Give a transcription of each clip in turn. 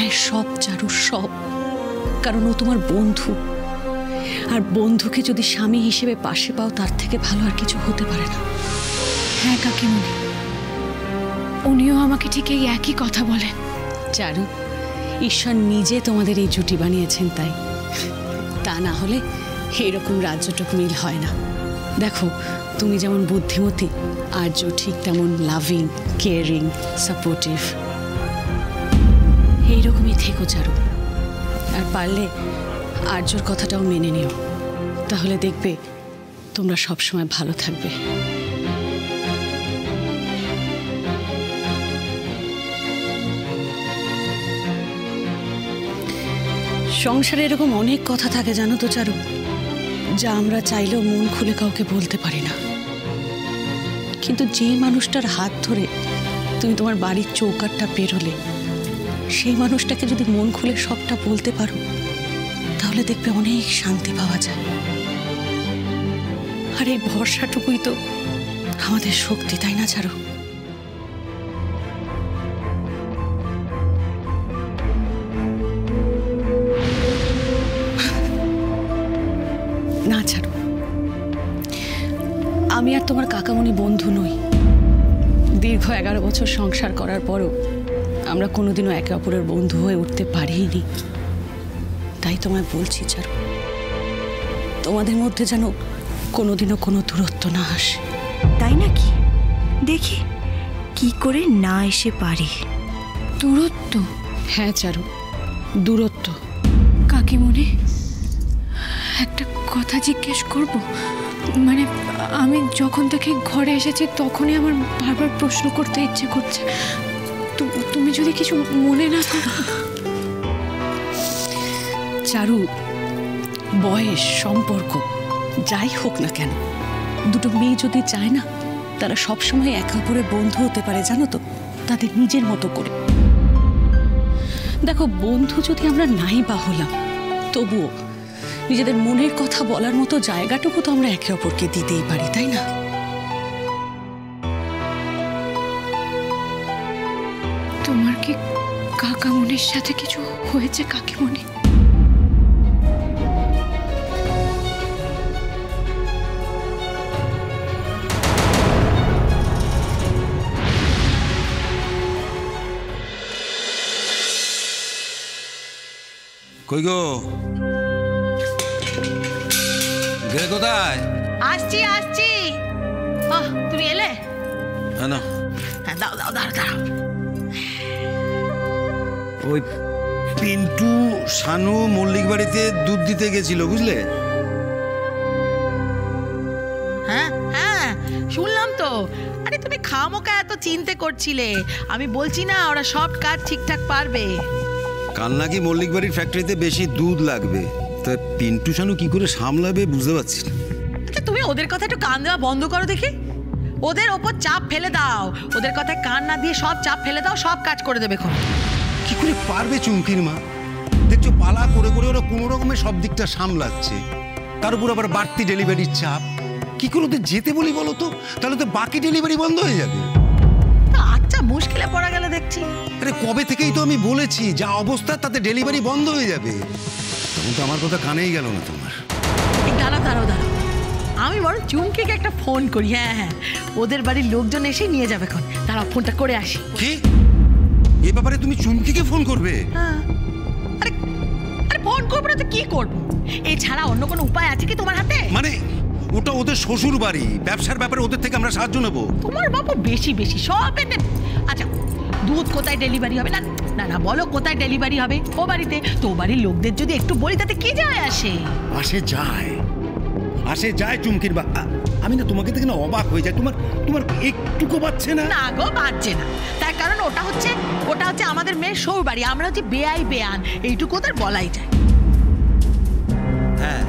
হ্যাঁ সব চারু, সব। কারণ ও তোমার বন্ধু, আর বন্ধুকে যদি স্বামী হিসেবে পাশে পাও তার থেকে ভালো আর কিছু হতে পারে না। হ্যাঁ কাকিমণি, উনিও আমাকে ঠিক এই একই কথা বলেন। চারু, ঈশ্বর নিজে তোমাদের এই জুটি বানিয়েছেন, তাই তা না হলে এইরকম রাজ্যটুক মিল হয় না। দেখো, তুমি যেমন বুদ্ধিমতী, আর্য ঠিক তেমন লাভিং, কেয়ারিং, সাপোর্টিভ। এইরকমই থেকো চারু, আর পারলে আর্যর কথাটাও মেনে নিও, তাহলে দেখবে তোমরা সবসময় ভালো থাকবে। সংসারে এরকম অনেক কথা থাকে জানো তো চারু, যা আমরা চাইলেও মন খুলে কাউকে বলতে পারি না। কিন্তু যে মানুষটার হাত ধরে তুমি তোমার বাড়ির চৌকাঠটা পেরোলে, সেই মানুষটাকে যদি মন খুলে সবটা বলতে পারো, তাহলে দেখবে অনেক শান্তি পাওয়া যায়। আর এই ভরসাটুকুই তো আমাদের শক্তি, তাই না চারু? না ছাড়ো, আমি আর তোমার কাকামণি বন্ধু নই। দীর্ঘ 11 বছর সংসার করার পরও আমরা কোনোদিনও একে অপরের বন্ধু হয়ে উঠতে পারিনি। তাই তোমায় বলছি চারু, তোমাদের মধ্যে যেন কোনোদিনও কোনো দূরত্ব না আসে। তাই নাকি? দেখি কি করে না এসে পারি। দূরত্ব? হ্যাঁ চারু, দূরত্ব। কাকিমণি, একটা কথা জিজ্ঞেস করব? মানে আমি যখন থেকে ঘরে এসেছি তখনই আমার বারবার প্রশ্ন করতে ইচ্ছে করছে। তুমি যদি কিছু মনে না করো। চারু, বয়স, সম্পর্ক যাই হোক না কেন, দুটো মেয়ে যদি চায় না, তারা সবসময় একে অপরের বন্ধু হতে পারে জানো তো, তাদের নিজের মতো করে। দেখো, বন্ধু যদি আমরা নাই বা হলাম, তবুও নিজেদের মনের কথা বলার মতো জায়গাটুকু তো আমরা একে অপরকে দিতেই পারি, তাই না? তোমার কি কাকামণির সাথে কিছু হয়েছে কাকিমণি? কই গো, গেলে কোথায়? আসছি আসছি। তুমি এলে? না, দাও দাও দাও দাও। ওই পিন্টু শানু মল্লিক বাড়িতে দুধ দিতে গেছিল, বুঝলে? হ্যাঁ হ্যাঁ, শুনলাম তো। আরে তুমি খামোকা এত চিন্তা করছিলে, আমি বলছি না ওরা সব কাজ ঠিকঠাক পারবে। কাল নাকি মল্লিক বাড়ির ফ্যাক্টরিতে বেশি দুধ লাগবে, তা পিন্টু শানু কি করে সামলাবে বুঝতে পারছি না। আচ্ছা, তুমি ওদের কথা একটু কান দেওয়া বন্ধ করো দেখি। ওদের ওপর চাপ ফেলে দাও, ওদের কথায় কান না দিয়ে সব চাপ ফেলে দাও, সব কাজ করে দেবে। কি করে পারবে চুমকির মা? দেখছো পালা করে করে ওরা কোনো রকমের সব দিকটা সামলাচ্ছে, তার উপর আবার বাড়তি ডেলিভারির চাপ। কি করে ওদের যেতে বলি বলো তো, তাহলে তো বাকি ডেলিভারি বন্ধ হয়ে যাবে। আচ্ছা, মুশকিলে পড়া গেল দেখছি। আরে কবে থেকেই তো আমি বলেছি, যা অবস্থা তাতে ডেলিভারি বন্ধ হয়ে যাবে। তখন তো আমার কথা কানেই গেল না তোমার। দাঁড়াও দাঁড়াও দাঁড়াও, আমি বরং চুমকিকে একটা ফোন করি। হ্যাঁ হ্যাঁ, ওদের বাড়ির লোকজন এসে নিয়ে যাবে। দাঁড়াও, ফোনটা করে আসি। কি এ ব্যাপারে তুমি চুমকিকে ফোন করবে? আরে আরে ফোন করবো না তো কি করবো? এছাড়া অন্য কোনো উপায় আছে কি তোমার হাতে? মানে ওটা ওদের শ্বশুর বাড়ি, ব্যবসার ব্যাপারে ওদের থেকে আমরা সাহায্য নেবো। তোমার বাবু বেশি বেশি সব। আচ্ছা, দুধ কোথায় ডেলিভারি হবে? না না না, বলো কোথায় ডেলিভারি হবে? ও বাড়িতে। তো বাড়ির লোকদের যদি একটু বলি তাতে কি যায় আসে? আসে যায় চুমকির বা। আমি না তোমাকে দেখে না অবাক হয়ে যায়। তোমার তোমার একটুকু বাচ্চে না? না গো, বাচ্চে না। তার কারণ ওটা হচ্ছে আমাদের মেয়ের শ্বশুর বাড়ি। আমরা হচ্ছে বেআই বেআন, এইটুকু ওদের বলাই যায়। হ্যাঁ,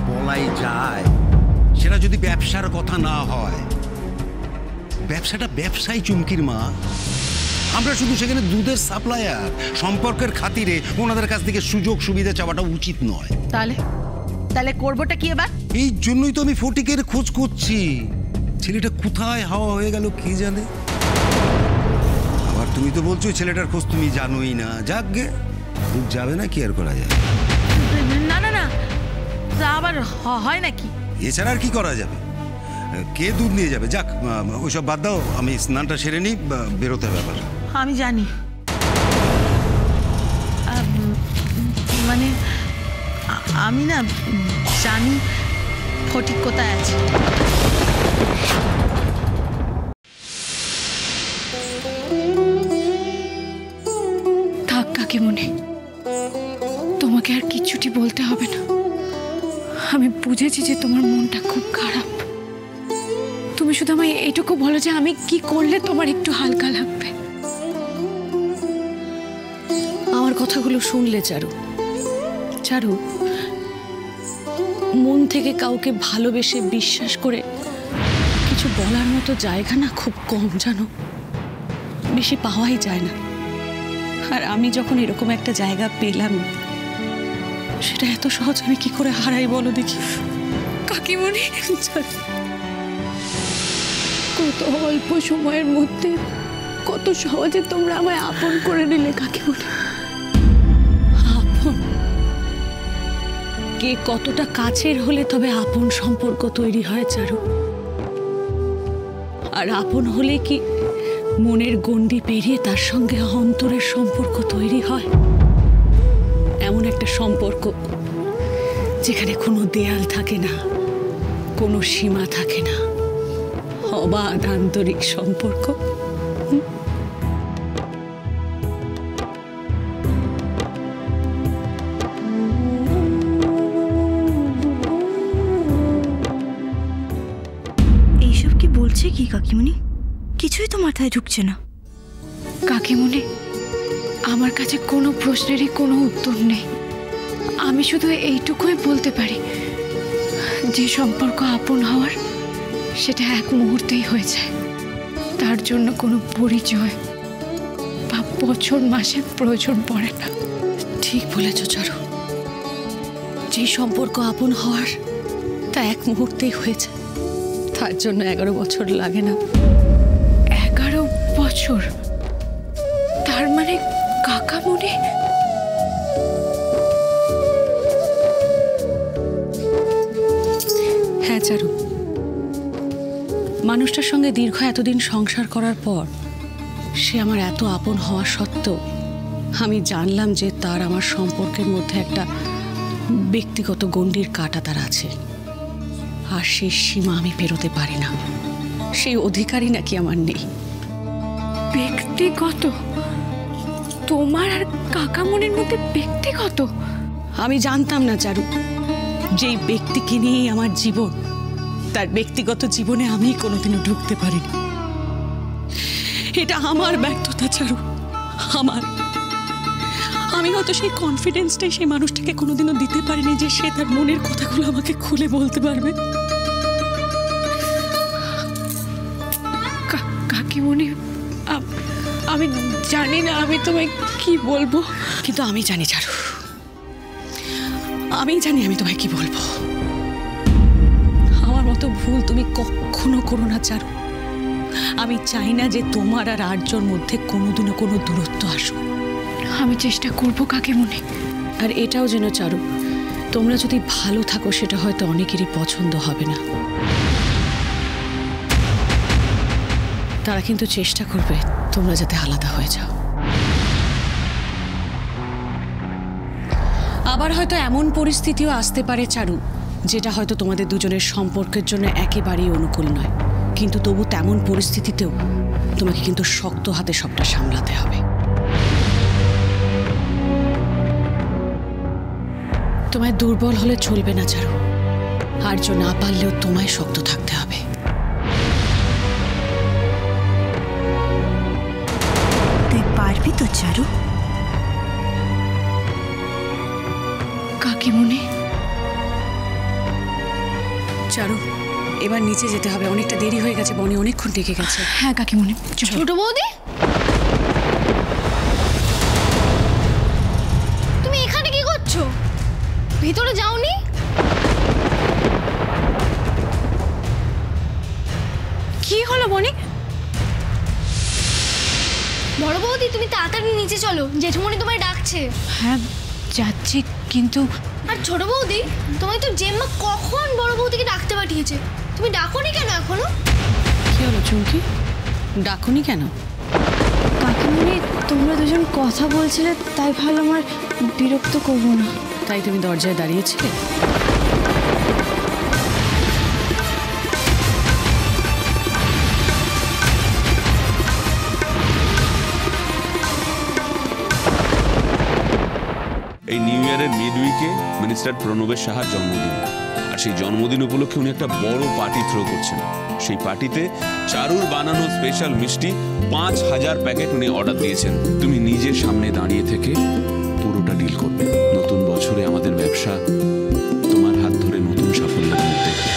বলাই যায়। সেটা যদি ব্যবসার কথা না হয়। ব্যবসাটা ব্যবসাই চুমকির মা। আমরা শুধু সেখানে দুধের সাপ্লায়ার, সম্পর্কের খাতিরে ওনাদের কাছ থেকে সুযোগ সুবিধা চাওয়াটা উচিত নয়। তাহলে করবোটা কি এবার? এই জন্যই তো আমি ফটিকের খোঁজ করছি। ছেলেটা কোথায় হাওয়া হয়ে গেল কে জানে। আবার তুমি তো বলছো ছেলেটার খোঁজ তুমি জানোই না। যাক গে, দুধ যাবে না, কি আর করা যায়। না না না, তা আবার হয় নাকি? এছাড়া আর কি করা যাবে? কে দুধ নিয়ে যাবে? যাক, ওইসব বাদ দাও, আমি স্নানটা সেরে নিই, বেরোতে ব্যাপার। আমি জানি, মানে আমি না জানি ফটিক কোথায় আছে। থাক কাকিমণি, তোমাকে আর কিচ্ছুটি বলতে হবে না। আমি বুঝেছি যে তোমার মনটা খুব খারাপ। তুমি শুধু আমায় এইটুকু বলো যে আমি কি করলে তোমার একটু হালকা লাগবে। আমার কথাগুলো শুনলে চারু? চারু, মন থেকে কাউকে ভালোবেসে বিশ্বাস করে কিছু বলার মতো জায়গা না খুব কম, জানো, বেশি পাওয়াই যায় না। আর আমি যখন এরকম একটা জায়গা পেলাম, সেটা এত সহজ আমি কি করে হারাই বলো দেখি। কাকিমণি, কত অল্প সময়ের মধ্যে কত সহজে তোমরা আমায় আপন করে নিলে কাকিমণি। আপন? কে কতটা কাছের হলে তবে আপন সম্পর্ক তৈরি হয় চারু? আর আপন হলে কি মনের গণ্ডি পেরিয়ে তার সঙ্গে অন্তরের সম্পর্ক তৈরি হয়? এমন একটা সম্পর্ক যেখানে কোনো দেয়াল থাকে না, কোনো সীমা থাকে না, অবাধ আন্তরিক সম্পর্ক। এইসব কি বলছে কি কাকিমণি? কিছুই তো মাথায় ঢুকছে না। কাকিমণি, আমার কাছে কোনো প্রশ্নেরই কোনো উত্তর নেই। আমি শুধু এইটুকুই বলতে পারি, যে সম্পর্ক আপন হওয়ার সেটা এক মুহূর্তেই হয়ে যায়। তার জন্য কোনো পরিচয় বা বছর মাসের প্রয়োজন পড়ে না। ঠিক বলেছ চারু, যে সম্পর্ক আপন হওয়ার তা এক মুহূর্তেই হয়েছে, তার জন্য 11 বছর লাগে না। 11 বছর? তার মানে কাকামণি হ্যাঁ চারু, মানুষটার সঙ্গে দীর্ঘ এতদিন সংসার করার পর সে আমার এত আপন হওয়া সত্ত্বেও আমি জানলাম যে তার আমার সম্পর্কের মধ্যে একটা ব্যক্তিগত গণ্ডির কাঁটা তার আছে, আর সেই সীমা আমি পেরোতে পারি না। সেই অধিকারই নাকি আমার নেই। ব্যক্তিগত? তোমার আর কাকামণির মধ্যে ব্যক্তিগত? আমি জানতাম না চারু, যেই ব্যক্তিকে নিয়েই আমার জীবন, তার ব্যক্তিগত জীবনে আমি কোনোদিনও ঢুকতে পারিনি। এটা আমার ব্যর্থতা চারু, আমার। আমি হয়তো সেই কনফিডেন্সটাই সেই মানুষটাকে কোনোদিনও দিতে পারিনি যে সে তার মনের কথাগুলো আমাকে খুলে বলতে পারবে। কাকিমণি, আমি জানি না আমি তোমায় কি বলবো, কিন্তু আমি জানি চারু, আমি জানি আমি তোমায় কি বলবো। আমার মতো ভুল তুমি কখনো করো না চারু। আমি চাই না যে তোমার আর আর্যর মধ্যে কোনোদিনও কোনো দূরত্ব আসুক। আমি চেষ্টা করবো কাকিমণি। আর এটাও যেন চারু, তোমরা যদি ভালো থাকো সেটা হয়তো অনেকেরই পছন্দ হবে না, তারা কিন্তু চেষ্টা করবে তোমরা যাতে আলাদা হয়ে যাও। আবার হয়তো এমন পরিস্থিতিও আসতে পারে চারু, যেটা হয়তো তোমাদের দুজনের সম্পর্কের জন্য একেবারেই অনুকূল নয়, কিন্তু তবু তেমন পরিস্থিতিতেও তোমাকে কিন্তু শক্ত হাতে সবটা সামলাতে হবে। তোমায় দুর্বল হলে চলবে না চারু, আর্য না পারলেও তোমায় শক্ত থাকতে হবে। তুই পারবি তো চারু? কাকিমণি, চারু, এবার নিচে যেতে হবে, অনেকটা দেরি হয়ে গেছে, বনি অনেকক্ষণ ডেকে গেছে। হ্যাঁ কাকিমণি, ছোট বৌদি, তুমি এখানে কি করছো? ভিতরে যাওনি? কি হলো বনি? বড় বৌদি নিচে চলো, জেঠুমনি তোমায় ডাকছে। হ্যাঁ যাচ্ছি, কিন্তু আর ছোট বৌদি, তোমায় তো জেম্মা কখন বড় বৌদিকে ডাকতে পাঠিয়েছে, তুমি ডাকোনি কেন এখনো? কি হলো চুমকি, ডাকুনি কেন? কাকিমণি তোমরা দুজন কথা বলছিলে, তাই ভাবলাম আর বিরক্ত করবো না। তাই তুমি দরজায় দাঁড়িয়েছিলে? এই নিউ ইয়ারের মিড উইকে মিনিস্টার প্রণবের সাহার জন্মদিন, আর সেই জন্মদিন উপলক্ষে উনি একটা বড় পার্টি থ্রো করছেন। সেই পার্টিতে চারুর বানানো স্পেশাল মিষ্টি 5000 প্যাকেট উনি অর্ডার দিয়েছেন। তুমি নিজের সামনে দাঁড়িয়ে থেকে পুরোটা ডিল করবে। নতুন বছরে আমাদের ব্যবসা তোমার হাত ধরে নতুন সাফল্য দেখবে।